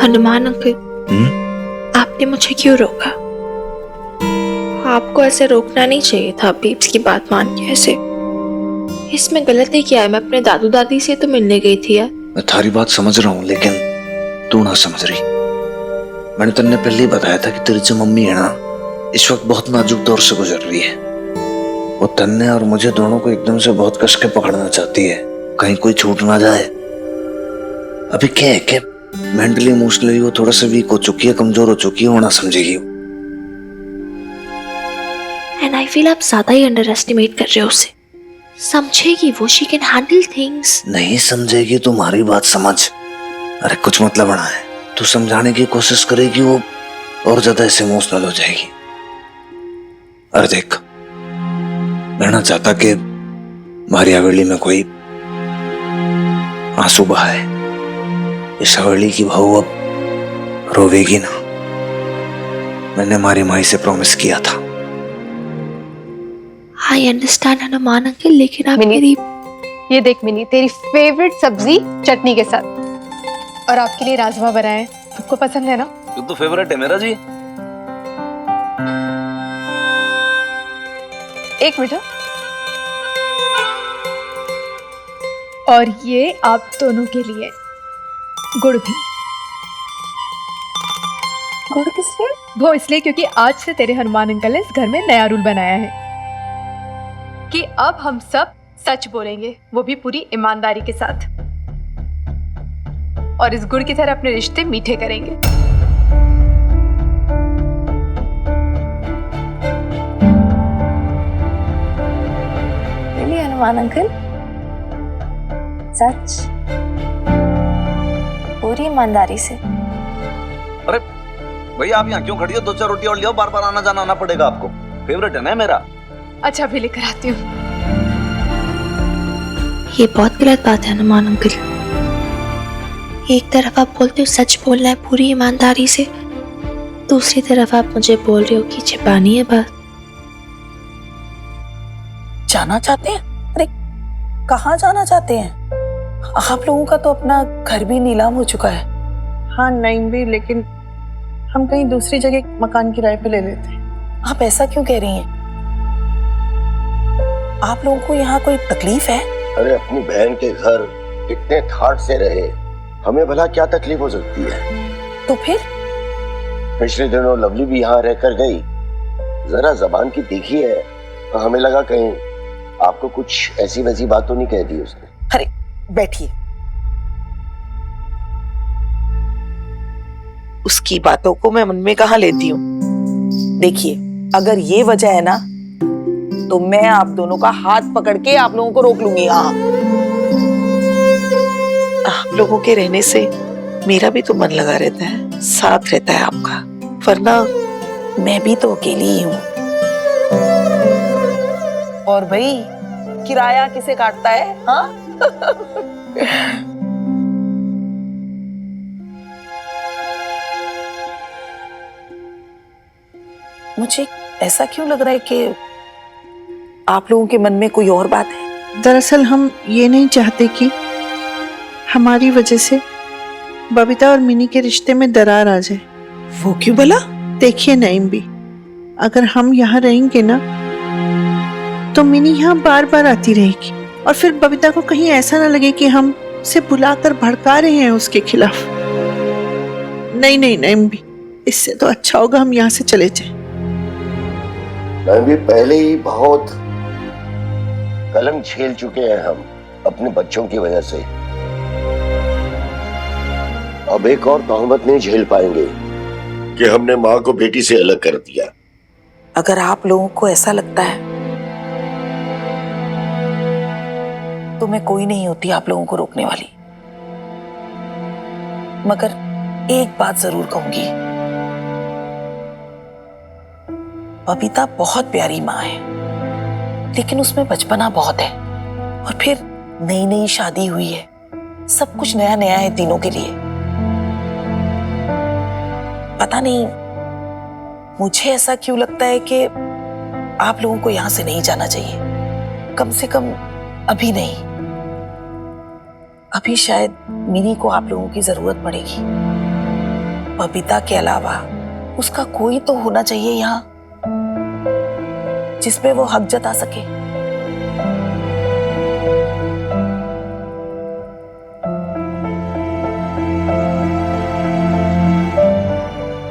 Hanuman uncle, आपने मुझे क्यों रोका? आपको ऐसे रोकना नहीं चाहिए था। बीप्स की बात मान के ऐसे, इसमें गलती क्या है? मैं अपने दादू दादी से तो मिलने गई थी यार। मैं थारी बात समझ रहा हूँ, लेकिन तू ना समझ रही। मैंने तुमने पहले ही बताया था कि तेरी जो मम्मी है ना, इस वक्त बहुत नाजुक दौर से गुजर रही है। वो तन्ने और मुझे दोनों को एकदम से बहुत कस के पकड़ना चाहती है, कहीं कोई छूट ना जाए। अभी क्या है कि मेंटली इमोशनली वो थोड़ा सा वीक हो चुकी है, कमजोर हो चुकी है, वो ना समझेगी। एंड आई फील आप ज्यादा ही अंडर एस्टिमेट कर रहे हो उसे। समझेगी वो, शी कैन हैंडल थिंग्स। नहीं समझेगी, तुम्हारी बात समझ। अरे कुछ मतलब बना है, तू समझाने की कोशिश करेगी, वो और ज्यादा ऐसे इमोशनल हो जाएगी। अरे देख, मैं ना चाहता कि हमारी हवेली में कोई आंसू बहाए। इस हवेली की बहू अब रोवेगी ना। मैंने हमारी माई से प्रॉमिस किया था। आई अंडरस्टैंड हनुमान अंकल, लेकिन आप मिनी, मेरी... ये देख मिनी, तेरी फेवरेट सब्जी चटनी के साथ, और आपके लिए राजमा बनाए। आपको पसंद है ना? ये तो फेवरेट है मेरा जी। एक मिनट। और ये आप दोनों के लिए गुड़ भी। गुड़ किस लिए? वो इसलिए क्योंकि आज से तेरे हनुमान अंकल ने इस घर में नया रूल बनाया है कि अब हम सब सच बोलेंगे, वो भी पूरी ईमानदारी के साथ, और इस गुड़ की तरह अपने रिश्ते मीठे करेंगे। really, Hanuman uncle? सच? पूरी ईमानदारी से? अरे भैया, आप यहाँ क्यों खड़ी हो? दो चार रोटी और लियो, बार बार आना जाना आना पड़ेगा आपको। फेवरेट है ना मेरा। अच्छा, अभी लेकर आती हूँ। ये बहुत गलत बात है हनुमान अंकल। एक तरफ आप बोलते हो सच बोलना है पूरी ईमानदारी से, दूसरी तरफ आप मुझे बोल रहे हो कि छिपानी है बात। जाना चाहते हैं? अरे कहाँ जाना चाहते हैं? आप लोगों का तो अपना घर भी नीलाम हो चुका है। हाँ नहीं भी, लेकिन हम कहीं दूसरी जगह मकान किराए पे ले लेते हैं। आप ऐसा क्यों कह रही हैं? आप लोगों को यहाँ कोई तकलीफ है? अरे अपनी बहन के घर इतने ठाट से रहे, हमें भला क्या तकलीफ हो सकती है? तो फिर? पिछले दिनों लवली भी यहाँ रहकर गई, जरा जबान की तीखी है, तो हमें लगा कहीं आपको कुछ ऐसी वैसी बात तो नहीं कह दी उसने। अरे बैठिए। उसकी बातों को मैं मन में कहाँ लेती हूँ। देखिए, अगर ये वजह है ना, तो मैं आप दोनों का हाथ पकड़ के आप लोगों को रोक लूंगी। यहाँ आप लोगों के रहने से मेरा भी तो मन लगा रहता है, साथ रहता है आपका, वरना मैं भी तो अकेली ही हूँ। और भाई, किराया किसे काटता है? हाँ? मुझे ऐसा क्यों लग रहा है कि आप लोगों के मन में कोई और बात है? दरअसल हम ये नहीं चाहते कि हमारी वजह से बबीता और मिनी के रिश्ते में दरार आ जाए। वो क्यों भला? देखिए नईम भी, अगर हम यहाँ रहेंगे ना, तो मिनी यहाँ बार बार आती रहेगी, और फिर बबीता को कहीं ऐसा ना लगे कि हम उसे बुलाकर भड़का रहे हैं उसके खिलाफ। नहीं नहीं नईम भी, इससे तो अच्छा होगा हम यहाँ से चले जाएं। मैं भी पहले ही बहुत कलंक झेल चुके हैं हम अपने बच्चों की वजह से। अब एक और तोहमत नहीं झेल पाएंगे कि हमने माँ को बेटी से अलग कर दिया। अगर आप लोगों को ऐसा लगता है तो मैं कोई नहीं होती आप लोगों को रोकने वाली, मगर एक बात जरूर कहूंगी, बबीता बहुत प्यारी माँ है, लेकिन उसमें बचपना बहुत है, और फिर नई नई शादी हुई है, सब कुछ नया नया है तीनों के लिए। पता नहीं मुझे ऐसा क्यों लगता है कि आप लोगों को यहां से नहीं जाना चाहिए, कम से कम अभी नहीं। अभी शायद मिनी को आप लोगों की जरूरत पड़ेगी। बबीता के अलावा उसका कोई तो होना चाहिए यहाँ जिसपे वो हक जता सके।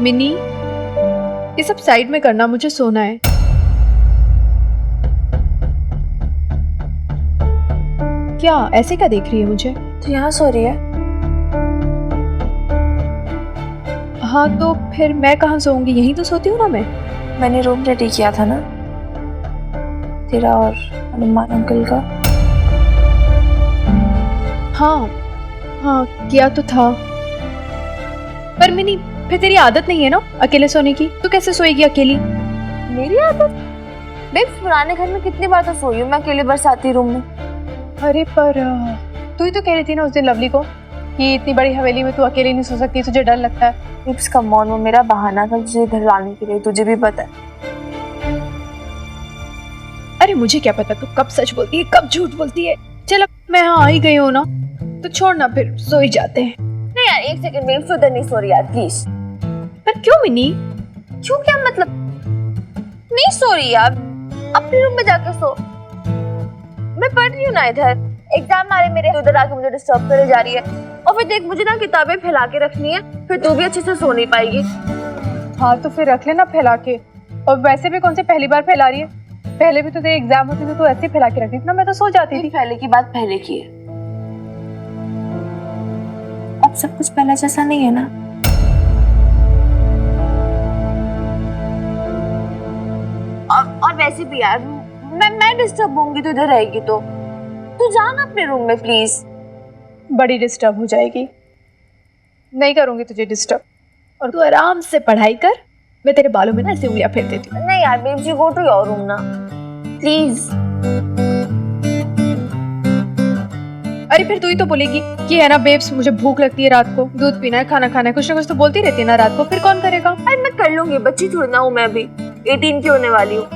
मिनी, ये सब साइड में करना, मुझे सोना है। क्या ऐसे क्या देख रही है मुझे? तो यहाँ सो रही है। हाँ तो फिर मैं कहाँ सोऊंगी? यहीं तो सोती हूँ ना मैं। मैंने रूम रेडी किया था ना तेरा और हनुमान अंकल का। हाँ हाँ किया तो था, पर मिनी फिर तेरी आदत नहीं है ना अकेले सोने की। तू कैसे सोएगी अकेली? मेरी आदत? बेब्स, पुराने घर में कितनी बार तो सोई हूँ मैं अकेले बरसाती रूम में। अरे पर तू ही तो कह रही थी ना उस दिन लवली को कि इतनी बड़ी हवेली में तू अकेले नहीं सो सकती, तुझे डर लगता है। बेब्स कम ऑन, वो मेरा बहाना था तुझे इधर लाने के लिए, तुझे भी पता है। अरे मुझे क्या पता तू कब सच बोलती है कब झूठ बोलती है। चल अब मैं यहाँ आ ही गई हूँ ना, तो छोड़ ना, फिर सो ही जाते हैं। नहीं यार, एक सेकंड, बेब्स उधर नहीं सो रही यार, प्लीज। पर क्यों मिनी? क्यों क्या मतलब? नहीं सो रही यार, अपने रूम में जाके सो। मैं पढ़ रही हूँ ना इधर, एग्जाम आ रहे मेरे, उधर आके मुझे डिस्टर्ब करे जा रही है। और फिर देख, मुझे ना किताबें फैला के रखनी है, फिर तू भी अच्छे से सो नहीं पाएगी। हाँ तो फिर रख लेना फैला के। और वैसे भी कौन से पहली बार फैला रही है? पहले भी तो तेरे एग्जाम होते थे तो ऐसे फैला के रखती थी ना, मैं तो सो जाती थी। पहले की बात पहले की है, अब सब कुछ पहले जैसा नहीं है ना। और वैसे भी यार मैं डिस्टर्ब होंगी तो इधर रहेगी तो तू जा ना अपने रूम में प्लीज। बड़ी डिस्टर्ब हो जाएगी। नहीं करूंगी तुझे डिस्टर्ब, और तू आराम से पढ़ाई कर। मैं तेरे बालों में ना ऐसे उंगलियां फेर देती हूँ। नहीं यार baby, go to your room ना प्लीज। अरे फिर तू ही तो बोलेगी कि है ना बेब्स मुझे भूख लगती है, रात को दूध पीना है, खाना खाना है, कुछ ना कुछ तो बोलती रहती है ना रात को, फिर कौन करेगा? अरे मैं कर लूंगी, बच्ची थोड़ी ना हूँ मैं, अभी 18 की होने वाली हूँ।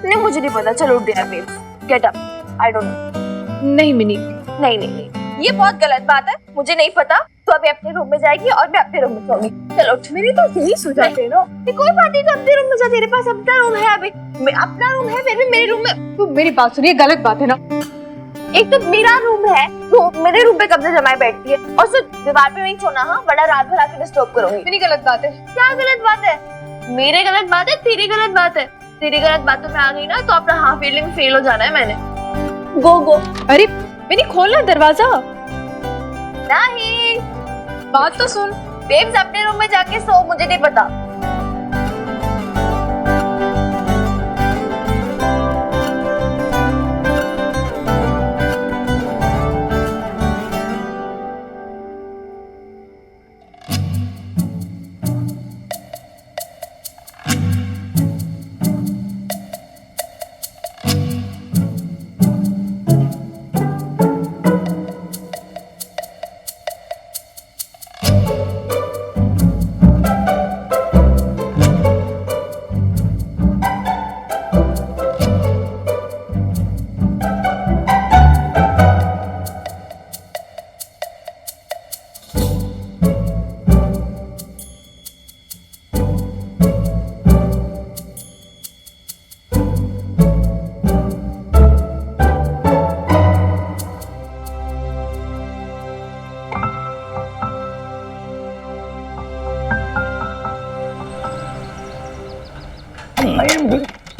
नहीं मुझे नहीं पता, चलो उठ गया babes, get up. I don't know. नहीं मिनी, नहीं नहीं नहीं, ये बहुत गलत बात है, मुझे नहीं पता। तो अभी अपने रूम में जाएगी और मैं अपने रूम में सोऊंगी। चलो उठ। मेरी तो यही सो जाते हैं ना। कोई बात नहीं, तो अपने रूम में जा, तेरे पास अपना रूम है, अभी अपना रूम है, फिर भी मेरे रूम में। तू मेरी बात सुनिए, गलत बात है ना। एक तो मेरा रूम है, तो मेरे रूम पे कब्जा जमाए बैठती है, और सिर्फ दीवार पे नहीं सोना। हाँ, बड़ा रात भर आके डिस्टर्ब करूंगी। मेरी गलत बात है। क्या गलत बात है? मेरे गलत बात है, तेरी गलत बात है। तेरी गलत बातों में आ गई ना तो अपना हाफ फील्डिंग फेल हो जाना है मैंने। गो गो। अरे मैंने खोलना दरवाजा। नहीं, बात तो सुन। बेब्स अपने रूम में जाके सो, मुझे नहीं पता।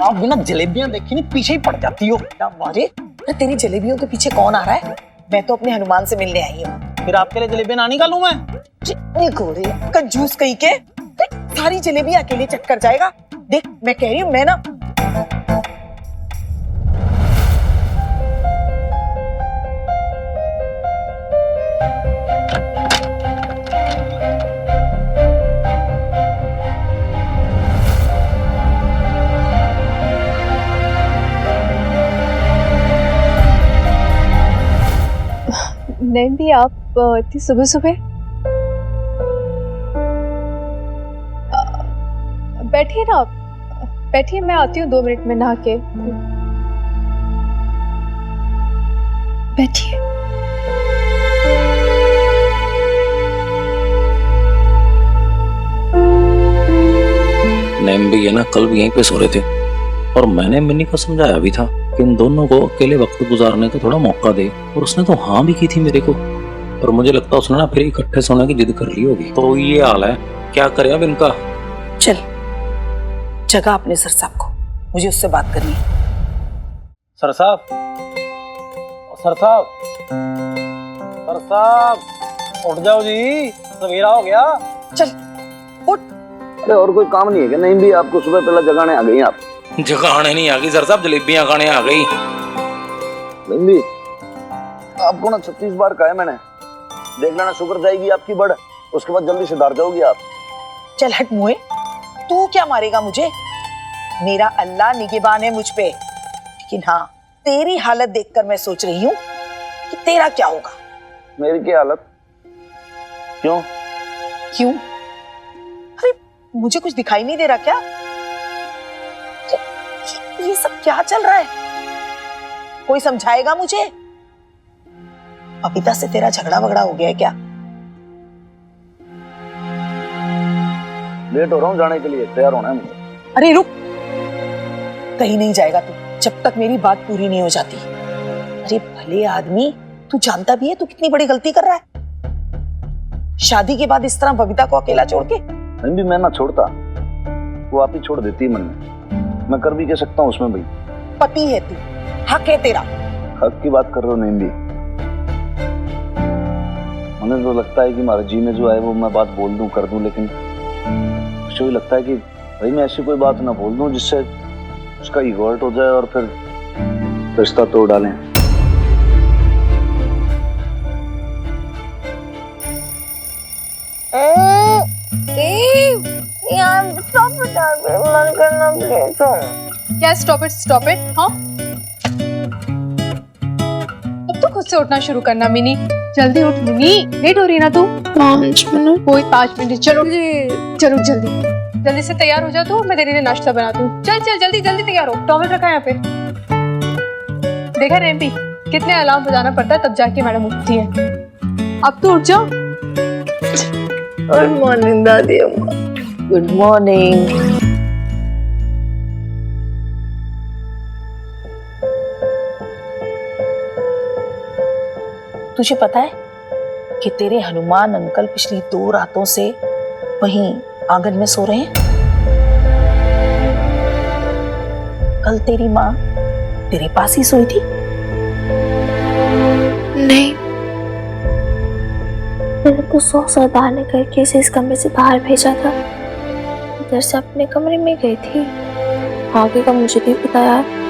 आप बिना जलेबियां देखे नहीं पीछे ही पड़ जाती हो। क्या वाजे, तेरी जलेबियों के पीछे कौन आ रहा है? मैं तो अपने हनुमान से मिलने आई हूँ। फिर आपके लिए जलेबियां ना निकालूं मैं? घोड़े कंजूस कहीं के, सारी जलेबियां अकेले चक्कर जाएगा। देख मैं कह रही हूँ, मैं ना नहीं भी आप इतनी सुबह सुबह? बैठिए ना आप, बैठिए, मैं आती हूँ 2 मिनट में नहा के। बैठिए। भैया ना कल भी यहीं पे सो रहे थे और मैंने मिन्नी को समझाया भी था कि इन दोनों को अकेले वक्त गुजारने का थोड़ा मौका दे, और उसने तो हाँ भी की थी मेरे को। और मुझे लगता है उसने ना फिर इकट्ठे सोने की जिद कर ली होगी। तो ये हाल है, क्या करे अब इनका। चल जगह अपने सर साहब को, मुझे उससे बात करनी है। सर साहब, सर साहब, सर साहब, उठ जाओ जी, सवेरा हो गया। चल उठ। अरे और कोई काम नहीं है क्या? नहीं भी आपको सुबह पहले जगाने आ गई आप। जगाने नहीं आ गई सर साहब, जलेबियां खाने आ गई। नहीं भी आपको ना 36 बार कहा है मैंने, देख लेना शुगर जाएगी आपकी बढ़, उसके बाद जल्दी सुधार जाओगी आप। चल हट मुए, तू क्या मारेगा मुझे? मेरा अल्लाह निगहबान है मुझ पे। लेकिन हाँ, तेरी हालत देखकर मैं सोच रही हूँ कि तेरा क्या होगा। मेरी क्या हालत? क्यों? क्यों? अरे मुझे कुछ दिखाई नहीं दे रहा क्या? ये सब क्या चल रहा है? कोई समझाएगा मुझे? बबीता से तेरा झगड़ा वगड़ा हो गया है क्या? लेट हो रहा हूँ जाने के लिए, तैयार होना है मुझे। अरे रुक, कहीं नहीं जाएगा तू जब तक मेरी बात पूरी नहीं हो जाती। अरे भले आदमी, तू जानता भी है तू कितनी बड़ी गलती कर रहा है। शादी के बाद इस तरह बबीता को अकेला छोड़ के। नहीं भी मैं ना छोड़ता, वो आप ही छोड़ देती है मन में। मैं कर भी कह सकता हूँ उसमें भाई। पति है तू, हक है तेरा। हक की बात कर रहे हो नहीं भी? मुझे तो लगता है कि हमारे जी में जो है वो मैं बात बोल दूं कर दूं, लेकिन मुझे भी लगता है कि भाई मैं ऐसी कोई बात ना बोल दूं जिससे उसका ईगो हर्ट हो जाए और फिर रिश्ता तोड़ डालें। क्या स्टॉप इट, हाँ? अब तो खुद से उठना शुरू करना मिनी, जल्दी उठ मिनी, लेट हो रही ना तू। 5 मिनट। कोई 5 मिनट, चलो चलो जल्दी से तैयार हो जा तू, मैं तेरे लिए नाश्ता बनाती हूँ। चल चल जल्दी जल्दी तैयार हो, टॉवल रखा है यहाँ पे। देखा रैम्पी, कितने अलार्म बजाना पड़ता है तब जाके मैडम उठती है। अब तो उठ जाओ। गुड मॉर्निंग दादी अम्मा। Good morning. तुझे पता है कि तेरे हनुमान अंकल पिछली 2 रातों से वहीं आंगन में सो रहे हैं? कल तेरी माँ तेरे पास ही सोई थी। नहीं, मैंने तो 100 बहाने करके इसे इस कमरे से बाहर भेजा था। इधर से अपने कमरे में गई थी, आगे का मुझे नहीं पता यार।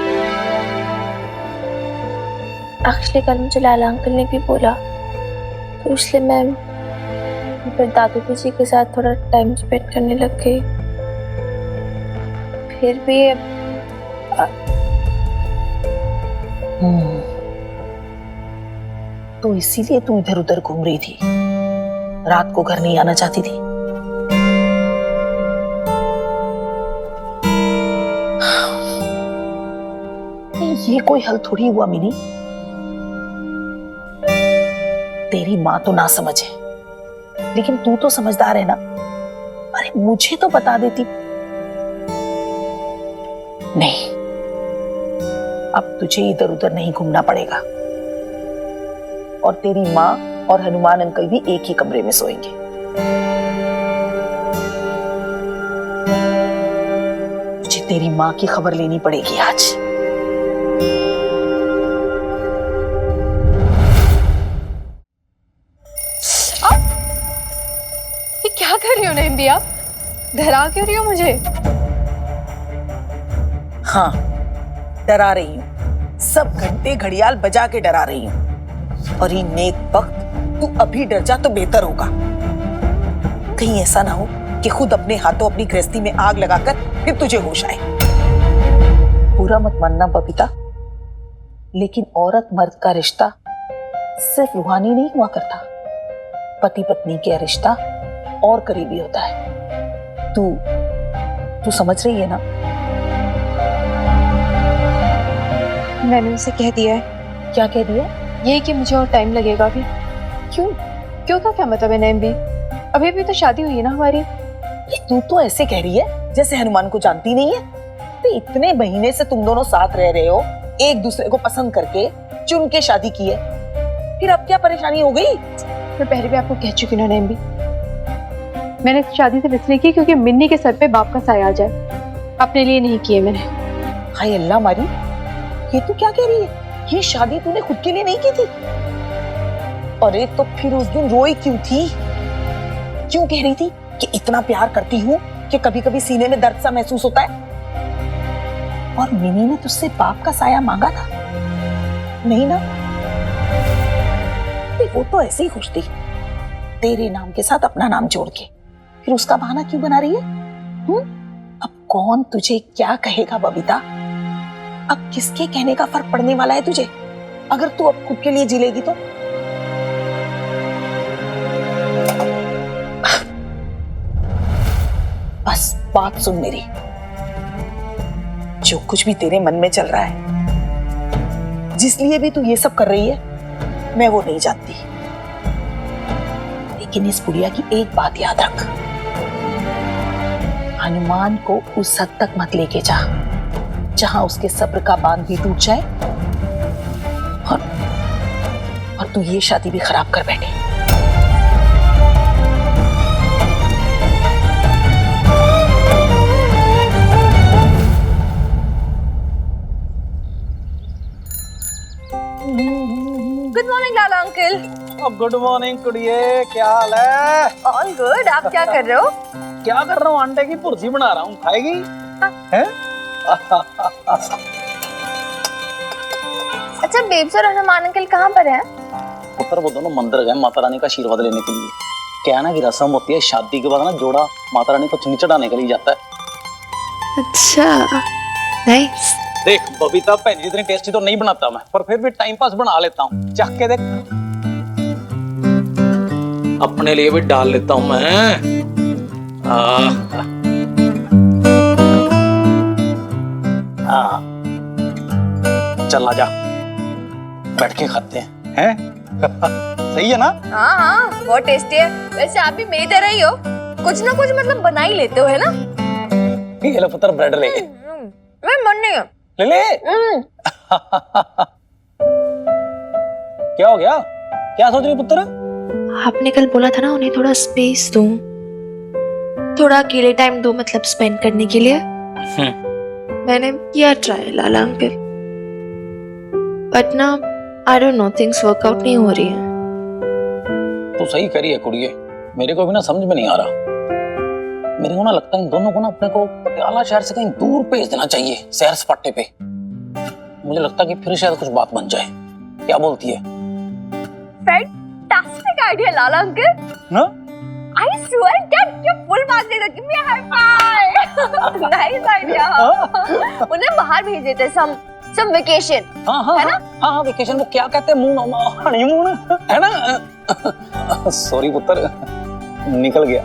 एक्चुअली कल मुझे लाला अंकल ने भी बोला, तो इसलिए मैं फिर दादू जी के साथ थोड़ा टाइम स्पेंड करने लग गई। फिर भी तो इसीलिए तू इधर उधर घूम रही थी, रात को घर नहीं आना चाहती थी। ये कोई हल थोड़ी हुआ मिनी। तेरी माँ तो ना समझ है, लेकिन तू तो समझदार है ना। अरे मुझे तो बता देती। नहीं, अब तुझे इधर उधर नहीं घूमना पड़ेगा, और तेरी माँ और हनुमान अंकल भी एक ही कमरे में सोएंगे। मुझे तेरी माँ की खबर लेनी पड़ेगी आज। ये क्या कर रही हो नैम्बी आप? डरा क्यों रही हो मुझे? हाँ, डरा रही हूँ। सब घंटे घड़ियाल बजा के डरा रही हूँ, और ये नेक वक्त तू अभी डर जा तो बेहतर होगा। कहीं ऐसा ना हो कि खुद अपने हाथों अपनी गृहस्थी में आग लगाकर फिर तुझे होश आए। बुरा मत मानना बबीता, लेकिन औरत मर्द का रिश्ता सिर्फ रूहानी नहीं हुआ करता। पति पत्नी का रिश्ता और करीबी होता है। तू समझ रही है ना? मैंने उसे कह दिया है। क्या कह दिया? ये कि मुझे और टाइम लगेगा अभी। क्यों? क्यों का क्या मतलब है नैम्बी? अभी भी तो शादी हुई है ना हमारी। तू तो ऐसे कह रही है जैसे हनुमान को जानती नहीं है। तो इतने महीने से तुम दोनों साथ रह रहे हो, एक दूसरे को पसंद करके चुन के शादी की है, फिर अब क्या परेशानी हो गई? मैं पहले भी आपको कह चुकी हूँ नेम भी, मैंने शादी सिर्फ इसलिए की क्योंकि मिन्नी के सर पे बाप का साया आ जाए, अपने लिए नहीं किए मैंने। हाय अल्लाह मारी, ये तू क्या कह रही है? ये शादी तूने खुद के लिए नहीं की थी? अरे तो फिर उस दिन रोई क्यों थी? क्यों कह रही थी कि इतना प्यार करती हूँ कि कभी कभी सीने में दर्द सा महसूस होता है? और मिनी ने तुझसे बाप का साया मांगा था? नहीं ना? वो तो ऐसे ही खुश थी, तेरे नाम के साथ अपना नाम जोड़ के। फिर उसका बहाना क्यों बना रही है? अब कौन तुझे क्या कहेगा बबीता? अब किसके कहने का फर्क पड़ने वाला है तुझे, अगर तू अब खुद के लिए जी लेगी तो? बस बात सुन मेरी, जो कुछ भी तेरे मन में चल रहा है, जिस लिए भी तू ये सब कर रही है, मैं वो नहीं जानती। लेकिन इस बुढ़िया की एक बात याद रख, हनुमान को उस हद तक मत लेके जा जहां उसके सब्र का बांध भी टूट जाए और तू ये शादी भी खराब कर बैठे। गुड मॉर्निंग लाला अंकल। गुड मॉर्निंग कुड़िए, क्या हाल है? All good. आप क्या कर रहे हो? क्या कर रहा हूँ? अंडे की भुर्जी बना रहा हूँ, खाएगी? हैं? अच्छा बेब्स और हनुमान अंकल कहाँ पर हैं? पुत्र वो दोनों मंदिर गए माता रानी का आशीर्वाद लेने के लिए। क्या है ना कि रस्म होती है शादी के बाद ना, जोड़ा माता रानी को चुन्नी चढ़ाने के लिए जाता है। अच्छा नाइस। देख बबीता भैन जी इतनी टेस्टी तो नहीं बनाता मैं, पर फिर भी टाइम पास बना लेता हूँ। चख के देख, अपने लिए भी डाल लेता हूँ मैं। चल आजा, बैठ के खाते हैं। सही है ना? हाँ हाँ बहुत टेस्टी है। वैसे आप भी मेरी तरह ही हो, कुछ ना कुछ मतलब बना ही लेते हो, है ना? ये ले पुत्र ब्रेड ले। मैं मन नहीं है। ले ले। क्या हो गया? क्या सोच रही पुत्र? आपने कल बोला था ना उन्हें थोड़ा स्पेस दूं, थोड़ा अकेले टाइम दो, मतलब स्पेंड करने के लिए। मैंने किया ट्राई लाला अंकल, बट ना आई डोंट नो, थिंग्स वर्कआउट नहीं हो रही है। तो सही करी है कुड़िए, मेरे को भी ना समझ में नहीं आ रहा। मेरे को ना लगता है इन दोनों को ना अपने को पटियाला शहर से कहीं दूर भेज देना चाहिए, सैर सपाटे पे। मुझे लगता है कि फिर शायद कुछ बात बन जाए। क्या बोलती है? फैंटास्टिक आइडिया लाला अंकल। ना? I swear get your full marks देगा, give me a high five। Nice idea। उन्हें बाहर भेज देते some vacation। हाँ है ना? हाँ वेकेशन को क्या कहते हैं? मून, हनीमून, है ना? सॉरी पुत्र, निकल गया।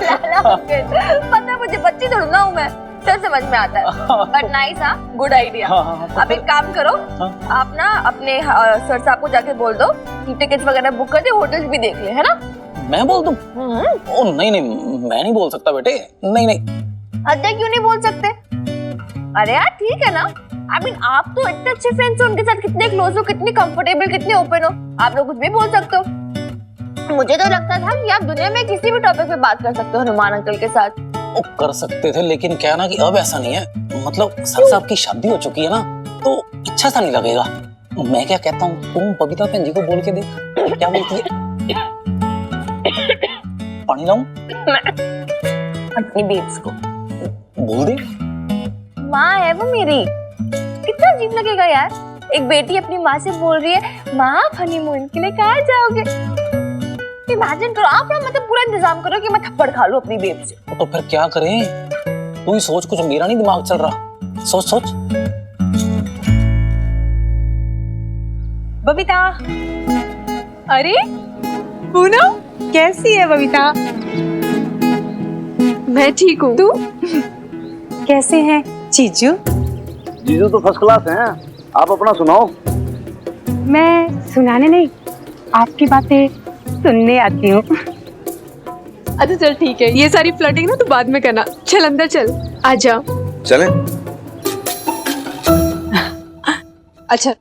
लाला अंकल, पता है मुझे बच्ची थोड़ी ना हूँ मैं, सब समझ में आता है। बट नाइस, हाँ गुड आइडिया। आप एक काम करो, आप ना अपने सर साहब को जाके बोल दो कि टिकट्स वगैरह बुक कर दे, होटल्स भी देख ले, है ना? मैं बोल दूं? ओ नहीं नहीं, मैं नहीं बोल सकता बेटे, नहीं नहीं। अरे क्यों नहीं बोल सकते? अरे यार ठीक है ना, I mean, आप तो इतने अच्छे फ्रेंड्स हो, उनके साथ कितने क्लोज हो, कितने कंफर्टेबल, कितने ओपन हो, आप लोग कुछ भी बोल सकते हो। मुझे तो लगता था कि आप दुनिया में किसी भी टॉपिक पे बात कर सकते हो हनुमान अंकल के साथ। वो कर सकते थे, लेकिन क्या ना कि अब ऐसा नहीं है। मतलब सर साहब की शादी हो चुकी है ना, तो अच्छा सा नहीं लगेगा। मैं क्या कहता हूँ, तुम बबीता बहन जी को बोल के देख, क्या बोलती है? पानी लाऊं? अपनी बेब्स को बोल दे। माँ है वो मेरी, कितना अजीब लगेगा यार, एक बेटी अपनी माँ से बोल रही है माँ आप हनीमून के लिए कहाँ जाओगे। इमेजिन करो, आप ना मतलब पूरा इंतजाम करो कि मैं थप्पड़ खा लूं अपनी बेब से। तो फिर क्या करें? तू ही सोच, कुछ मेरा नहीं दिमाग चल रहा। सोच सोच। बबीता, अरे पूनम कैसी है बबीता? मैं ठीक हूँ, तू कैसे हैं जीजू? जीजू तो फर्स्ट क्लास हैं, आप अपना सुनाओ। मैं सुनाने नहीं, आपकी बातें सुनने आती हूँ। अच्छा चल ठीक है, ये सारी फ्लर्टिंग ना तू बाद में करना। चल अंदर चल, आजा। चलें? अच्छा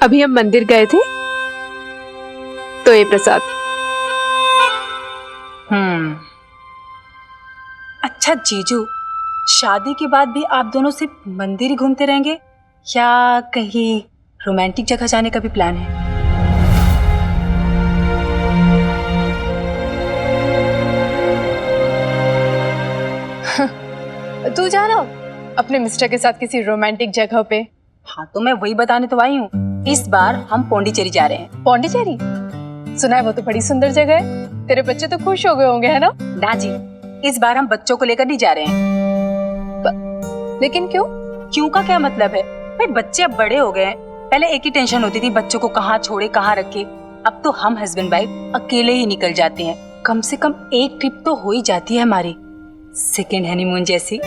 अभी हम मंदिर गए थे तो ये प्रसाद। अच्छा जीजू, शादी के बाद भी आप दोनों सिर्फ मंदिर ही घूमते रहेंगे या कहीं रोमांटिक जगह जाने का भी प्लान है? तू जाना अपने मिस्टर के साथ किसी रोमांटिक जगह पे। हाँ तो मैं वही बताने तो आई हूँ, इस बार हम पौंडीचेरी जा रहे हैं। पौंडीचेरी सुना है वो तो बड़ी सुंदर जगह है, तेरे बच्चे तो खुश हो गए होंगे है ना? ना जी, इस बार हम बच्चों को लेकर नहीं जा रहे हैं। लेकिन क्यों? क्यों का क्या मतलब है भाई, बच्चे अब बड़े हो गए हैं। पहले एक ही टेंशन होती थी, बच्चों को कहाँ छोड़े कहाँ रखे। अब तो हम हस्बैंड वाइफ अकेले ही निकल जाते हैं। कम से कम एक ट्रिप तो हो ही जाती है हमारी, सेकेंड हनीमून जैसी।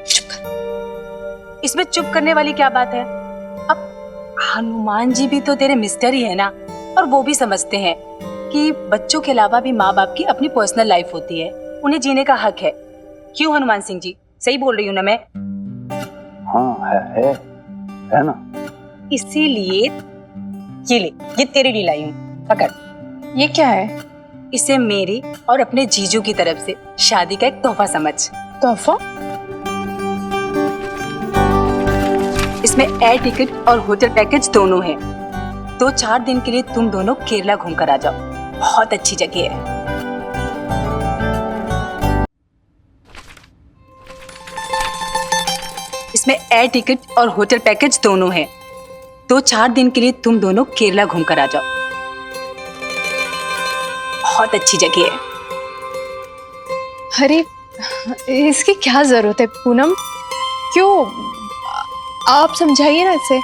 चुप कर। इसमें चुप करने वाली क्या बात है? अब हनुमान जी भी तो तेरे मिस्टर ही है ना, और वो भी समझते हैं कि बच्चों के अलावा भी माँ बाप की अपनी पर्सनल लाइफ होती है, उन्हें जीने का हक है। क्यों हनुमान सिंह जी, सही बोल रही हूँ ना मैं? हाँ है ना। इसीलिए ये ले, ये तेरे लिए लाई हूँ, पकड़। ये क्या है? इसे मेरी और अपने जीजू की तरफ से शादी का एक तोहफा समझ। तोहफा? इसमें एयर टिकट और होटल पैकेज दोनों है। 2-4 दिन के लिए तुम दोनों केरला घूम कर आ जाओ, बहुत अच्छी जगह है। इसमें एयर टिकट और होटल पैकेज दोनों है। 2-4 दिन के लिए तुम दोनों केरला घूम कर आ जाओ, बहुत अच्छी जगह है। अरे इसकी क्या जरूरत है पूनम, क्यों? आप समझाइए ना इसे।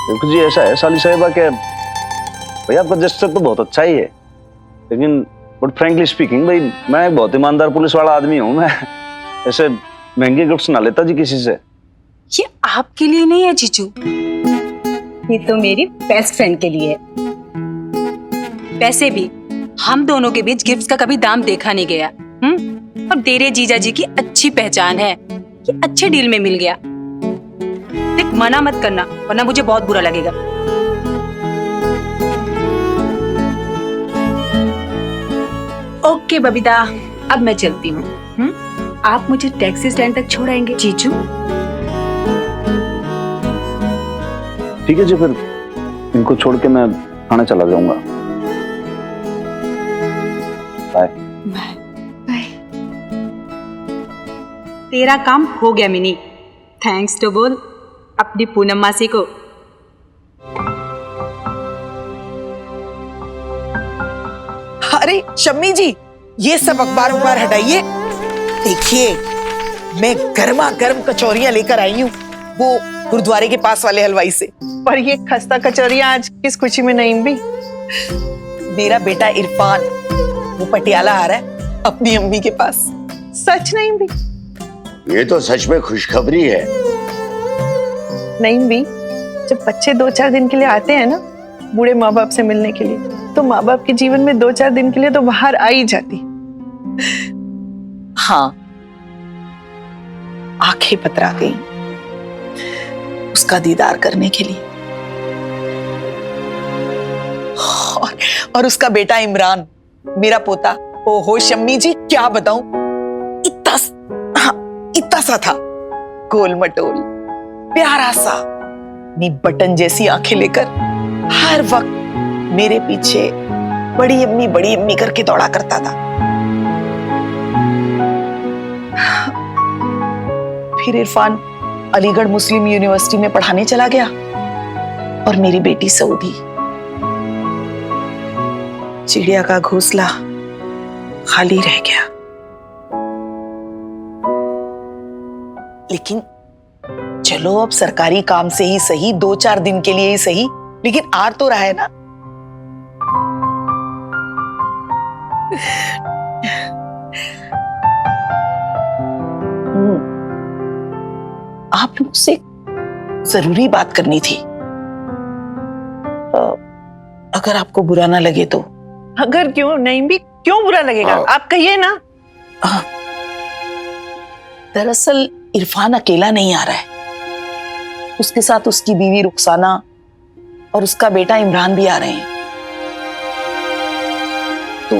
देखो जी, ऐसा है साली साहिबा के भाई, आपका जेस्चर तो बहुत अच्छा ही है, लेकिन बट फ्रैंकली स्पीकिंग भाई, मैं एक बहुत ईमानदार पुलिस वाला आदमी हूँ। मैं ऐसे महंगे गिफ्ट्स ना लेता जी किसी से। ये आपके लिए नहीं है जीजू, ये तो मेरी बेस्ट फ्रेंड के लिए है। वैसे भी हम दोनों के बीच गिफ्ट्स का कभी दाम देखा नहीं गया। और तेरे जीजा जी की अच्छी पहचान है कि अच्छे डील में मिल गया। देख, मना मत करना वरना मुझे बहुत बुरा लगेगा। ओके बबीता, अब मैं चलती हूँ। आप मुझे टैक्सी स्टैंड तक छोड़ाएंगे जीजू? ठीक है जी, फिर इनको छोड़ के मैं थाने चला जाऊंगा। बाय। बाय। तेरा काम हो गया मिनी, थैंक्स तो बोल अपनी पूनम मासी को। अरे शम्मी जी, ये सब अखबार हटाइए। देखिए, मैं गर्मा गर्म कचौरियां लेकर आई हूँ, वो गुरुद्वारे के पास वाले हलवाई से। पर ये खस्ता कचौरियां आज किस खुशी में नहीं भी? मेरा बेटा इरफान वो पटियाला आ रहा है अपनी अम्मी के पास। सच नहीं भी? ये तो सच में खुशखबरी है। नहीं भी, जब बच्चे 2-4 दिन के लिए आते हैं ना बूढ़े माँ बाप से मिलने के लिए, तो माँ बाप के जीवन में 2-4 दिन के लिए तो बाहर आ ही जाती। हाँ, आंखें पतरा गई उसका दीदार करने के लिए। और उसका बेटा इमरान, मेरा पोता, ओहो शम्मी जी क्या बताऊं, इतना सा था, गोल मटोल, प्यारा सा, नी बटन जैसी आंखें लेकर हर वक्त मेरे पीछे बड़ी अम्मी करके दौड़ा करता था। फिर इरफान अलीगढ़ मुस्लिम यूनिवर्सिटी में पढ़ाने चला गया और मेरी बेटी सऊदी। चिड़िया का घोंसला खाली रह गया। लेकिन चलो, अब सरकारी काम से ही सही, 2-4 दिन के लिए ही सही, लेकिन आ तो रहा है ना। आप लोगों से जरूरी बात करनी थी। अगर आपको बुरा ना लगे तो। अगर क्यों नहीं भी, क्यों बुरा लगेगा? हाँ। आप कहिए ना। दरअसल इरफान अकेला नहीं आ रहा है, उसके साथ उसकी बीवी रुखसाना और उसका बेटा इमरान भी आ रहे हैं। तो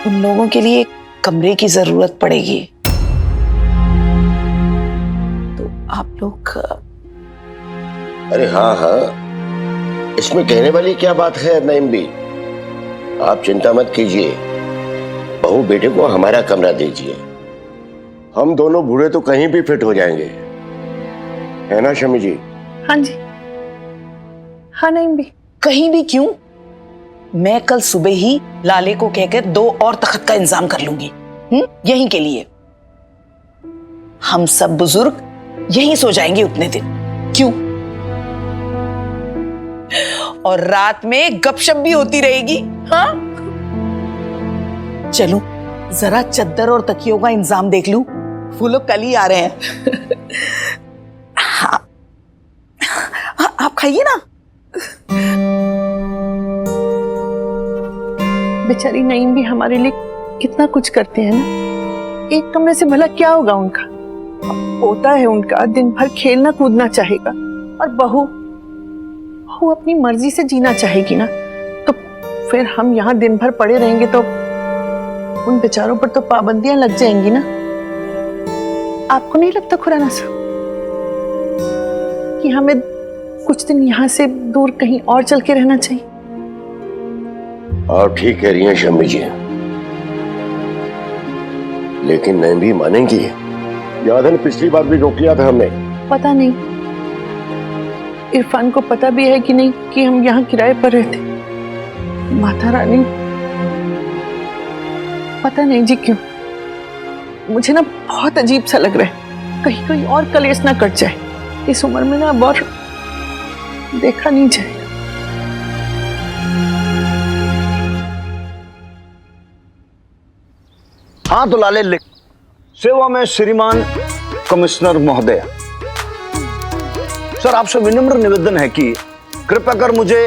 उन लोगों के लिए कमरे की जरूरत पड़ेगी। तो आप लोग अरे हाँ हाँ, इसमें कहने वाली क्या बात है नईम भी। आप चिंता मत कीजिए, बहू बेटे को हमारा कमरा दीजिए। हम दोनों बूढ़े तो कहीं भी फिट हो जाएंगे, है ना शमी जी? हाँ जी, हाँ नहीं भी। कहीं भी क्यों, मैं कल सुबह ही लाले को कहकर 2 और तख्त का इंतजाम कर लूंगी। यहीं के लिए हम सब बुजुर्ग यहीं सो जाएंगे उतने दिन। क्यों? और रात में गपशप भी होती रहेगी। हाँ, चलो जरा चद्दर और तकियों का इंतजाम देख लूं, वो लोग कल ही आ रहे हैं। हाँ, आप खाइए ना। बेचारी नईम भी हमारे लिए कितना कुछ करते हैं ना। एक कमरे से भला क्या होगा उनका? होता है उनका दिन भर खेलना कूदना चाहेगा, और बहू अपनी मर्जी से जीना चाहेगी ना। तो फिर हम यहाँ दिन भर पड़े रहेंगे तो उन बेचारों पर तो पाबंदियां लग जाएंगी ना। आपको नहीं लगता खुराना साहब कि हमें कुछ दिन यहाँ से दूर कहीं और चल के रहना चाहिए? आप ठीक कह रही हैं शमी जी, लेकिन नईम भी मानेंगी? याद है पिछली बार भी रोक लिया था हमने। पता नहीं इरफान को पता भी है कि नहीं कि हम यहाँ किराए पर रहते। माता रानी, पता नहीं जी क्यों मुझे ना बहुत अजीब सा लग रहा है। कहीं कोई और कलेश ना कट जाए। इस उम्र में ना अब और देखा नहीं जाएगा। हाँ तो लाले लिख, सेवा में श्रीमान कमिश्नर महोदय, सर आपसे विनम्र निवेदन है कि कृपया कर मुझे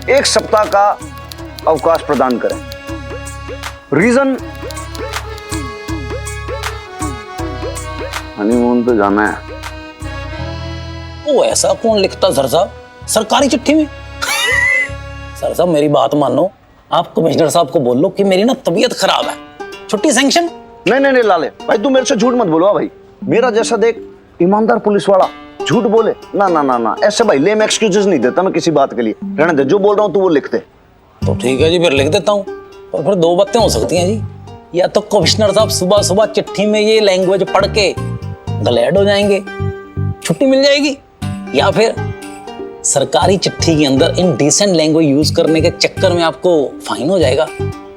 1 सप्ताह का अवकाश प्रदान करें। रीजन, हनीमून पे जाना है। वो ऐसा कौन लिखता सर साहब सरकारी चिट्ठी में? सर साहब मेरी बात मानो, आप कमिश्नर साहब को बोल लो कि मेरी ना तबीयत खराब है, छुट्टी सैंक्शन। नहीं लाले भाई, तू मेरे से झूठ मत बोलो भाई। मेरा जैसा देख ईमानदार पुलिस वाला झूठ बोले ना ना ना ना, ऐसे भाई लेम एक्सक्यूजेस नहीं देता मैं किसी बात के लिए। रहने दे, जो बोल रहा हूँ तू वो लिख दे। तो ठीक है जी, फिर लिख देता हूँ। पर फिर 2 बातें हो सकती हैं जी। या तो कमिश्नर साहब सुबह सुबह चिट्ठी में ये लैंग्वेज पढ़ के गलेड हो जाएंगे, छुट्टी मिल जाएगी, या फिर सरकारी चिट्ठी के अंदर इनडिसेंट लैंग्वेज यूज करने के चक्कर में आपको फाइन हो जाएगा।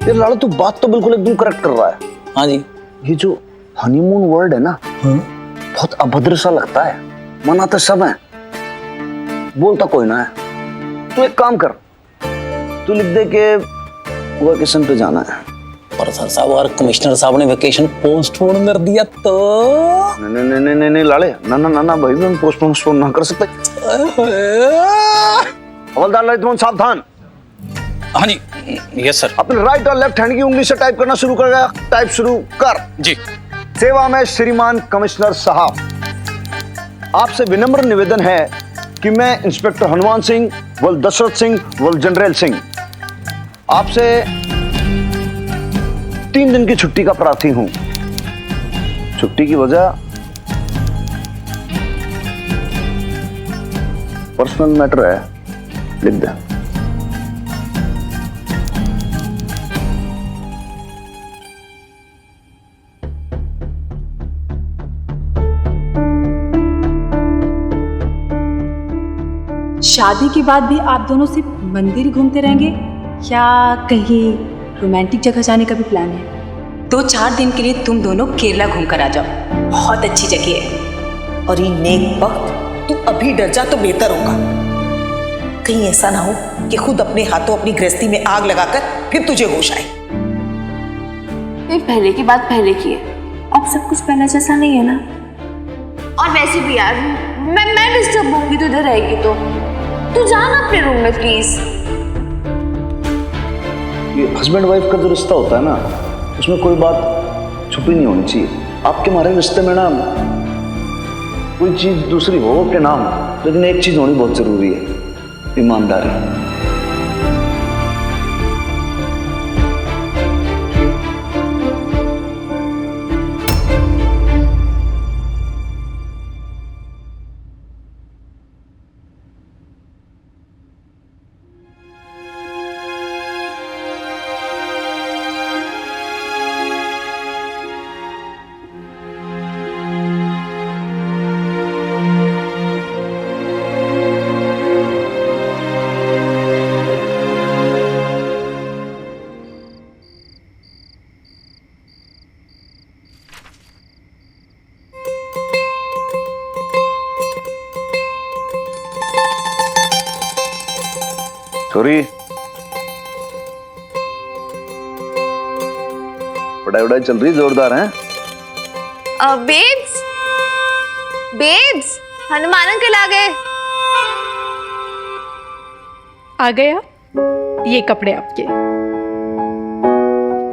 ये लाला तू बात तो बिल्कुल एकदम करेक्ट कर रहा है। हाँ जी, ये जो हनीमून वर्ड है ना, बहुत अभद्र सा लगता है। मनाते सब है, बोलता कोई ना है। तू एक काम कर, तू लिख दे के वेकेशन पे जाना है। और सर साहब अगर कमिश्नर साहब ने वेकेशन पोस्टपोन कर दिया तो? नहीं लाले, ना ना ना ना भाई, हम पोस्टपोन ना कर सकते। हवलदार ललित सावधान। हाँ जी, यस सर। अपने राइट और लेफ्ट हैंड की उंगली से टाइप करना शुरू करेगा। टाइप शुरू कर। जी। सेवा में श्रीमान कमिश्नर साहब, आपसे विनम्र निवेदन है कि मैं इंस्पेक्टर हनुमान सिंह वल दशरथ सिंह वल जनरल सिंह आपसे 3 दिन की छुट्टी का प्रार्थी हूं। छुट्टी की वजह पर्सनल मैटर है, लिख दे। शादी के बाद भी आप दोनों सिर्फ मंदिर घूमते रहेंगे या कहीं रोमांटिक जगह जाने का भी प्लान है? 2-4 दिन के लिए तुम दोनों केरला घूम कर आ जाओ, बहुत अच्छी जगह है। और ये नेक वक्त तू अभी डर जा तो बेहतर होगा। कहीं ऐसा ना हो कि खुद अपने हाथों अपनी गृहस्थी में आग लगाकर फिर तुझे होश आए। पहले की बात पहले की है, अब सब कुछ पहले जैसा नहीं है ना। और वैसे भी यार मैं डिस्टर्ब होंगी तो इधर रहेगी तो तू जा ना अपने रूम में प्लीज। कि हस्बैंड वाइफ का जो रिश्ता होता है ना, उसमें कोई बात छुपी नहीं होनी चाहिए। आपके हमारे रिश्ते में ना कोई चीज दूसरी हो के नाम, लेकिन एक चीज होनी बहुत जरूरी है, ईमानदारी। छोरी, पढ़ाई वढ़ाई चल रही जोरदार है? बेब्स, बेब्स, हनुमान अंकल आ गए। आ गया? ये कपड़े आपके,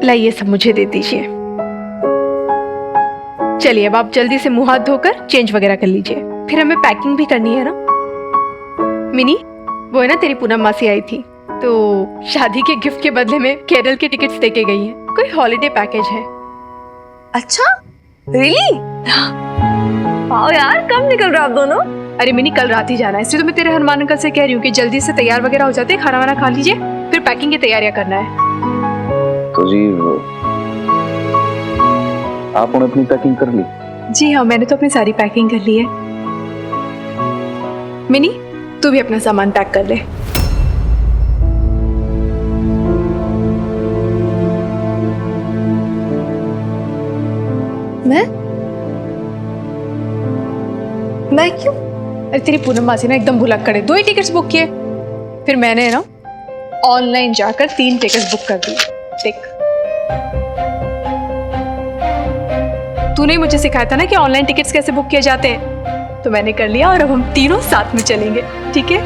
लाइए सब मुझे दे दीजिए। चलिए अब आप जल्दी से मुंह हाथ धोकर चेंज वगैरह कर लीजिए, फिर हमें पैकिंग भी करनी है ना। मिनी, वो है ना तेरी पूनम मासी आई थी, तो शादी के गिफ्ट के बदले में केरल के टिकट्स देके गई है। कोई हॉलिडे पैकेज है। अच्छा, रियली? वाओ यार, कब निकल रहे हो आप दोनों? अरे मिनी, कल रात ही जाना है, इसलिए तो मैं तेरे हनुमान अंकल से कह रही हूँ कि जल्दी से तैयार वगैरह हो जाते, खाना वाना खा लीजिए, फिर पैकिंग की तैयारियां करना है। तो जी आपने अपनी पैकिंग कर ली? जी हाँ, मैंने तो अपनी सारी पैकिंग कर ली है। मिनी, तू भी अपना सामान पैक कर ले। मैं क्यों? अरे तेरी पूनम मासी ना एकदम भुलक्कड़ है, 2 ही टिकट्स बुक किए, फिर मैंने ना ऑनलाइन जाकर 3 टिकट्स बुक कर दी। देख, तूने ही मुझे सिखाया था ना कि ऑनलाइन टिकट्स कैसे बुक किए जाते हैं, तो मैंने कर लिया और अब हम तीनों साथ में चलेंगे, ठीक है?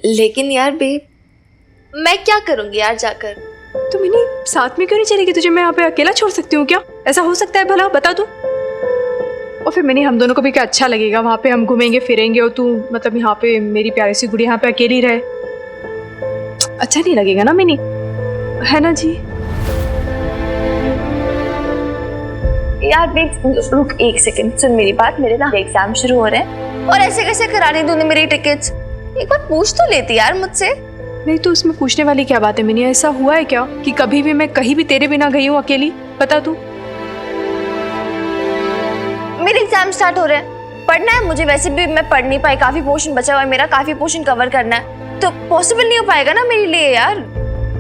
लेकिन यार बेब, मैं क्या करूंगी यार जाकर? तो मिनी, साथ में क्यों नहीं चलेगी? तुझे मैं यहाँ पे अकेला छोड़ सकती हूँ क्या? ऐसा हो सकता है भला? बता तू। और फिर मिनी, हम दोनों को भी क्या अच्छा लगेगा? वहाँ पे हम घूमेंगे फिरेंगे और तू मतलब यहाँ पे मेरी प्यारी सी गुड़िया यहाँ पे अकेली रहे, अच्छा नहीं लगेगा ना मिनी, है ना जी? यार बेब, रुक एक सेकंड, सुन मेरी बात। मेरे ना एग्जाम शुरू हो रहे हैं और ऐसे कैसे करा रही तूने मेरी टिकट्स? एक बार पूछ तो लेती यार मुझसे। नहीं तो उसमें पूछने वाली क्या बात है मिनी? ऐसा हुआ है क्या कि कभी भी मैं कहीं भी तेरे बिना गई हूँ अकेली? बता तू। मेरे एग्जाम स्टार्ट हो रहे हैं, पढ़ना है मुझे। वैसे भी मैं पढ़ नहीं पाई, काफी पोर्शन बचा हुआ है मेरा, काफी पोर्शन कवर करना है, तो पॉसिबल नहीं हो पाएगा ना मेरे लिए यार,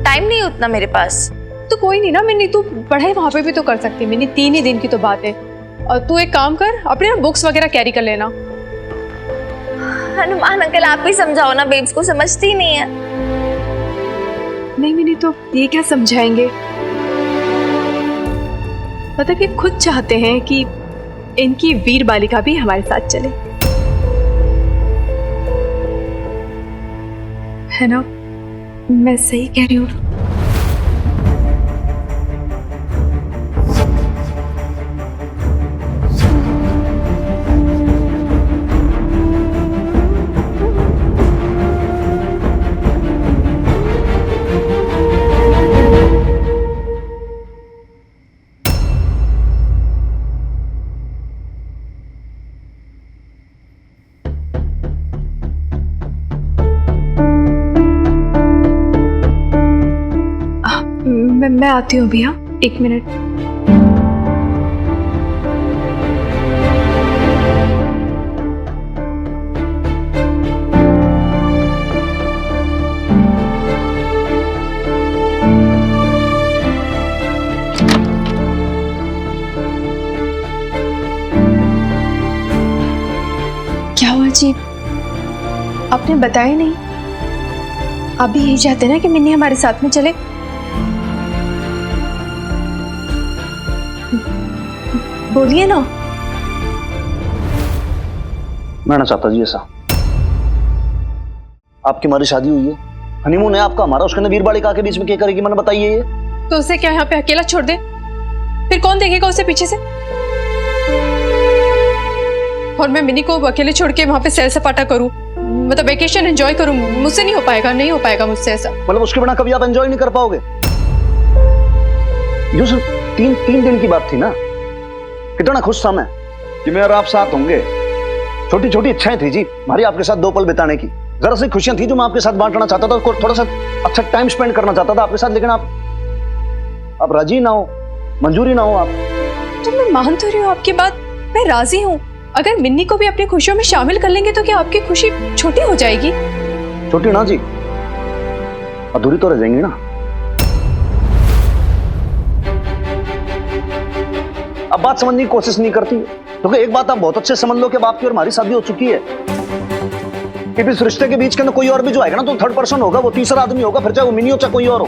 टाइम नहीं उतना मेरे पास। तो कोई नहीं ना मिनी, तू पढ़ाई वहाँ पे भी तो कर सकती है मिनी, 3 ही दिन की तो बात है। और तू एक काम कर, अपने बुक्स वगैरह कैरी कर लेना। हनुमान अंकल आप ही समझाओ ना, बेब्स को समझती ही नहीं है। नहीं मिनी, तो ये क्या समझाएंगे? मतलब ये खुद चाहते हैं कि इनकी वीर बालिका भी हमारे साथ चले, है ना? मैं सही कह रही हूँ? मैं आती हूँ भैया, 1 मिनट। क्या हुआ जी? आपने बताया नहीं? आप भी यही चाहते ना कि मिन्नी हमारे साथ में चले? बोलिए ना। मैं ना चाहता जी ऐसा। आपकी हमारी शादी हुई है, हनीमून है आपका हमारा, उसके वीर बालिका के बीच में क्या करेगी मैंने बताइए ये। तो उसे क्या यहाँ पे अकेला छोड़ दे? फिर कौन देखेगा उसे पीछे से? और मैं मिनी को अकेले छोड़ के वहां पे सैर सपाटा करूं, मतलब वेकेशन एंजॉय करूं, मुझसे नहीं हो पाएगा, नहीं हो पाएगा मुझसे ऐसा। मतलब उसके बिना कभी आप एंजॉय नहीं कर पाओगे? ये सिर्फ तीन दिन की बात थी ना। कितना खुश था मैं कि मैं और आप साथ होंगे। छोटी छोटी इच्छाएं थी जी हमारी आपके साथ 2 पल बिताने की, जरा सी खुशियां थी जो मैं आपके साथ बांटना चाहता था, थोड़ा सा अच्छा टाइम स्पेंड करना चाहता था आपके साथ, लेकिन आप राजी ना हो, मंजूरी ना हो आप। तो मैं मान तो रही हूँ आपकी बात, मैं राजी हूँ। अगर मिन्नी को भी अपनी खुशियों में शामिल कर लेंगे तो क्या आपकी खुशी छोटी हो जाएगी? छोटी ना जी, अधूरी तो रह जाएंगी ना। अब बात समझने की कोशिश नहीं करती, क्योंकि एक बात आप बहुत अच्छे समझ लो कि अब आपकी और हमारी शादी हो चुकी है। कि इस रिश्ते के बीच के अंदर कोई और भी जो आएगा ना तो थर्ड पर्सन होगा, वो तीसरा आदमी होगा, फिर चाहे वो मिनी हो चाहे कोई और हो।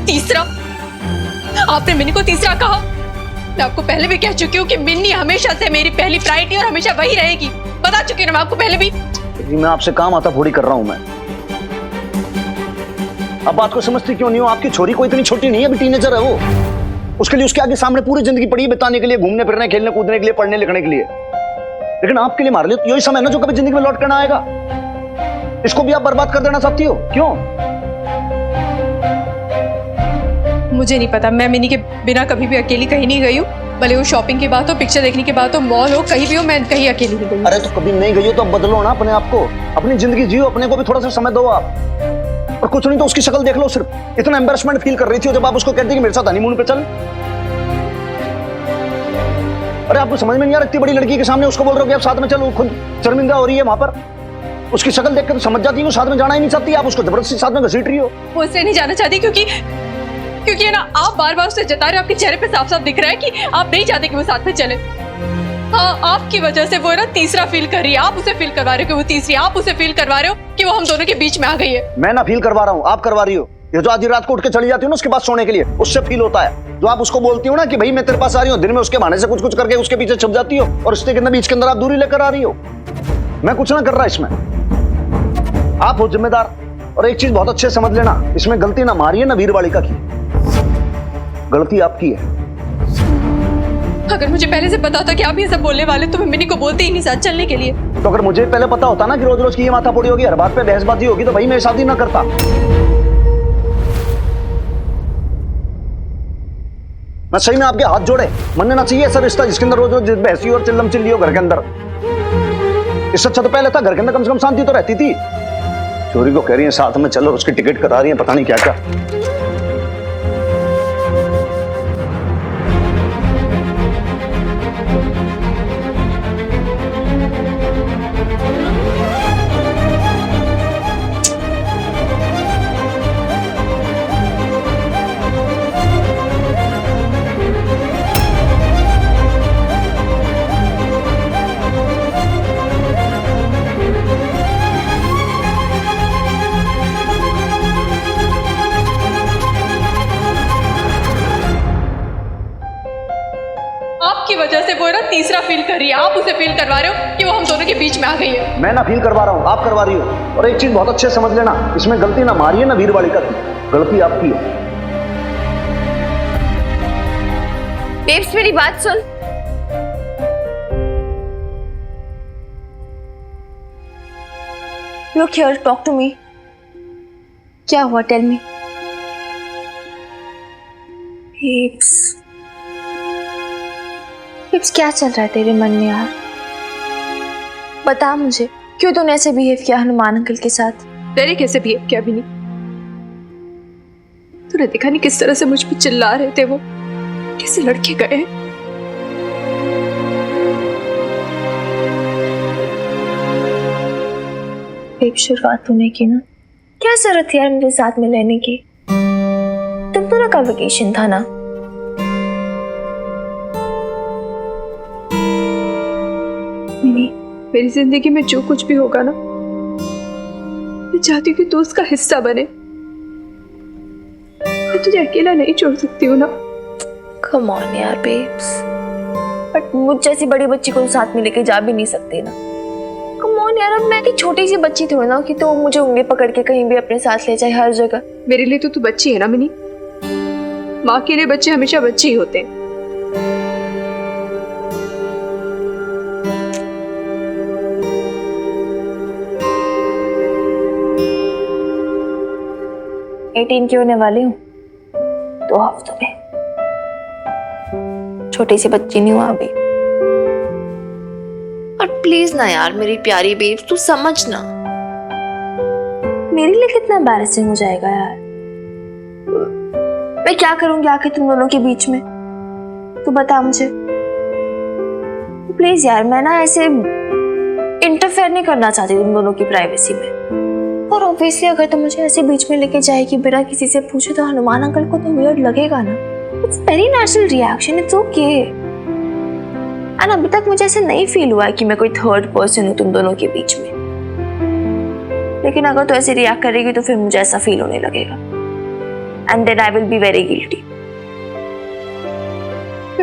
तीसरा? आपने मिन्नी को तीसरा कहा? मैं आपको पहले भी कह चुकी हूँ कि मिन्नी हमेशा से मेरी पहली प्रायोरिटी और हमेशा वही रहेगी। बता चुकी हूँ ना मैं आपको पहले भी। मैं आपसे काम आता थोड़ी कर रहा हूं मैं। अब बात को समझती क्यों नहीं हो? आपकी छोरी कोई इतनी छोटी नहीं है, अभी टीनेजर है वो। उसके लिए उसके आगे सामने पूरी जिंदगी पड़ी है बिताने के लिए, घूमने फिरने, खेलने कूदने के लिए, पढ़ने लिखने के लिए। लेकिन आपके लिए हमारे लिए यही समय है ना जो कभी जिंदगी में लौट कर ना आएगा। इसको भी आप बर्बाद कर देना चाहती हो, क्यों? मुझे नहीं पता, मैं मिनी के बिना कभी भी अकेली कहीं नहीं गई हूँ। भले वो शॉपिंग की बात हो, पिक्चर देखने की बात हो, मॉल हो, कहीं भी हो, मैं कहीं अकेली नहीं गई। अरे तो कभी नहीं गई हो तो अब बदलो ना अपने आप को, अपनी जिंदगी जियो, अपने को भी थोड़ा सा समय दो आप। और कुछ नहीं तो उसकी शक्ल देख लो, सिर्फ इतना एम्बैरेसमेंट फील कर रही थी जब आप उसको कहती कि मेरे साथ हनीमून पे चल। अरे आपको समझ में नहीं आ रहा, इतनी बड़ी लड़की के सामने उसको बोल रहे हो कि आप साथ में चलो, खुद शर्मिंदा हो रही है वहां पर। उसकी शक्ल देख कर तो समझ जाती है वो साथ में जाना ही नहीं चाहती, आप उसको जबरदस्ती साथ में घसीट रही हो। वो इसलिए नहीं जाना चाहती क्योंकि ना आप बार बार उसे जता रहे हो, आपके चेहरे पे साफ साफ दिख रहा है कि आप नहीं चाहते कि वो साथ में चले। हाँ, आपकी वजह से वो ना तीसरा फील कर रही है, आप उसे फील करवा रहे हो कि वो तीसरी, आप उसे फील करवा रहे हो कि वो हम दोनों के बीच में आ गई है। मैं ना फील करवा रहा हूँ, आप करवा रही हो। ये जो आधी रात को उठ के चली जाती हो ना उसके बाद सोने के लिए, उससे फील होता है। जो आप उसको बोलती हो ना कि भाई मैं तेरे पास आ रही हूँ, दिन में उसके बहाने से कुछ कुछ करके उसके पीछे छुप जाती हो और रिश्ते के अंदर बीच के अंदर आप दूरी लेकर आ रही हो। मैं कुछ ना कर रहा इसमें, आप हो जिम्मेदार। और एक चीज बहुत अच्छे समझ लेना, इसमें गलती ना हमारी है ना वीर बालिका की, गलती आपकी है। अगर मुझे पहले से पता होता कि आप ये सब बोलने वाले तो मैं मिनी को बोलती ही नहीं साथ चलने के लिए। तो अगर मुझे पहले पता होता ना कि रोज रोज की ये माथा फोड़ी होगी, हर बात पे बहसबाजी होगी, तो भाई मैं शादी ना करता। मैं सही में आपके हाथ जोड़े, मनना ना चाहिए ऐसा रिश्ता जिसके अंदर रोज रोज बहसी और चिल्लम चिल्ली हो घर के अंदर। इससे अच्छा तो पहले था, घर के अंदर कम से कम शांति तो रहती थी। चोरी को कह रही है साथ में चलो, उसकी टिकट करा रही है, पता नहीं क्या क्या। आपकी वजह से वो ना तीसरा फील कर रही है, आप उसे फील करवा रहे हो कि वो हम दोनों के बीच में आ गई है। मैं ना फील करवा रहा हूँ, आप करवा रही हो। और एक चीज बहुत अच्छे समझ लेना, इसमें गलती ना हमारी है ना वीर बालिका की, गलती आपकी है। बेब्स मेरी बात सुन। Look here, talk to me. क्या हुआ? Tell me. बेब्स क्या चल रहा है तेरे मन में यार? बता मुझे, क्यों तूने ऐसे बिहेव किया हनुमान अंकल के साथ? तेरे कैसे बिहेव किया भी नहीं? तूने देखा नहीं किस तरह से मुझ पे चिल्ला रहे थे वो, कैसे लड़के गए। बेब शुरुआत तूने की ना, क्या जरूरत थी यार मेरे साथ में रहने की? तुम दोनों का वेकेशन था ना। मेरी जिंदगी में जो कुछ भी होगा ना, मैं चाहती हूँ कि तू उसका हिस्सा बने। मैं तुझे अकेला नहीं छोड़ सकती हूँ ना। कम ऑन यार बेब्स, बट मुझ जैसी बड़ी बच्ची को तो साथ में लेके जा भी नहीं सकते ना। कम ऑन यार, अब मैं एक छोटी सी बच्ची थोड़ी ना कि तो मुझे उंगली पकड़ के कहीं भी अपने साथ ले जाए हर जगह। मेरे लिए तो तू बच्ची है ना मिनी, माँ के लिए बच्चे हमेशा बच्चे ही होते हैं। 18 की होने वाली हूँ 2 हफ्तों में, छोटी सी बच्ची नहीं हुआ अभी। और प्लीज ना यार मेरी प्यारी बेब्स, तू समझ ना, मेरे लिए कितना एम्बैरेसिंग हो जाएगा यार। मैं क्या करूंगी आके तुम दोनों के बीच में, तू बता मुझे प्लीज यार। मैं ना ऐसे इंटरफेयर नहीं करना चाहती तुम दोनों की प्राइवेसी में। और ऑब्वियसली अगर तुम मुझे ऐसे बीच में लेके जाएगी बिना किसी से पूछे तो हनुमान अंकल को तो वियर्ड लगेगा ना। It's very natural reaction, it's okay. And अभी तक मुझे ऐसे नहीं फील हुआ है कि मैं कोई थर्ड पर्सन हूँ तुम दोनों के बीच में, लेकिन अगर तो ऐसे रिएक्ट करेगी तो फिर मुझे ऐसा फील होने लगेगा and then I will be very guilty.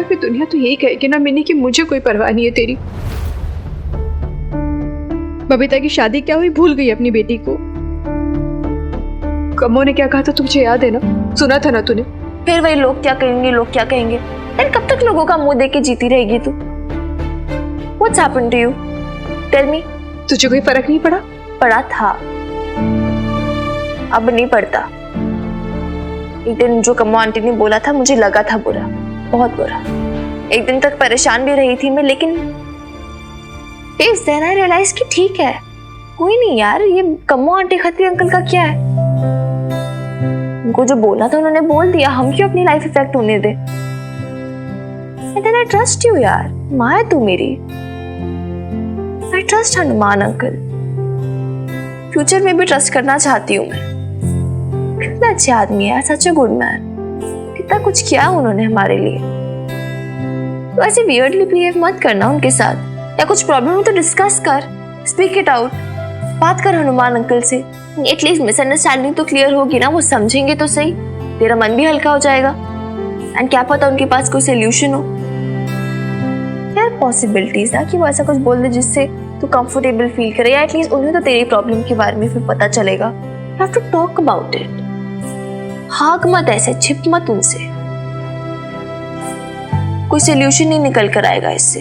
फिर दुनिया तो यही कहेगी ना मिनी कि मुझे कोई परवाह नहीं है तेरी। बबीता की शादी क्या हुई, भूल गई अपनी बेटी को। कमो ने क्या कहा था तुझे याद है ना, सुना था ना तूने। फिर वही लोग क्या कहेंगे, लोग क्या कहेंगे। यार कब तक लोगों का मुंह देख के जीती रहेगी तू? What's happened to you? Tell me. तुझे कोई फर्क नहीं पड़ा? पड़ा था, अब नहीं पड़ता। एक दिन जो कम्मो आंटी ने बोला था मुझे लगा था बुरा, बहुत बुरा। एक दिन तक परेशान भी रही थी मैं, लेकिन then I realized कि ठीक है, कोई नहीं यार, ये कम्मो आंटी खत्री अंकल का क्या है। उनको जो बोला था उन्होंने बोल दिया, हम क्यों अपनी लाइफ इफेक्ट होने दे। And then I trust you यार, माँ है तू मेरी। I trust Hanuman uncle, future में भी ट्रस्ट करना चाहती हूँ मैं। कितना अच्छे आदमी है, सच अ गुड मैन। कितना कुछ किया उन्होंने हमारे लिए। तो ऐसे वियर्डली बिहेव मत करना उनके साथ, या कुछ प्रॉब्लम हो तो डिस्कस कर, स्पीक इट आउट, बात कर हनुमान अंकल से। एटलीस्ट मिसअंडरस्टैंडिंग तो क्लियर होगी ना, वो समझेंगे तो सही, तेरा मन भी हल्का हो जाएगा। एंड क्या पता उनके पास कोई सोल्यूशन हो। यार पॉसिबिलिटीज ना कि वो ऐसा कुछ बोल दे जिससे तू कंफर्टेबल फील करे, या एटलीस्ट उन्हें तो तेरी प्रॉब्लम के बारे में फिर पता चलेगा। You have to talk about it. भाग मत ऐसे, छिप मत उनसे, कोई सोल्यूशन नहीं निकल कर आएगा इससे।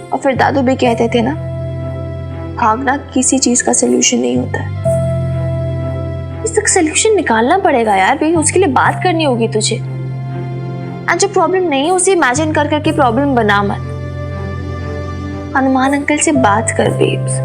और फिर दादू भी कहते थे ना, भागना किसी चीज का सोल्यूशन नहीं होता है। इसका सोल्यूशन निकालना पड़ेगा यार भाई, उसके लिए बात करनी होगी तुझे। और जो प्रॉब्लम नहीं है उसे इमेजिन कर करके प्रॉब्लम बना मत। हनुमान अंकल से बात कर बेब्स,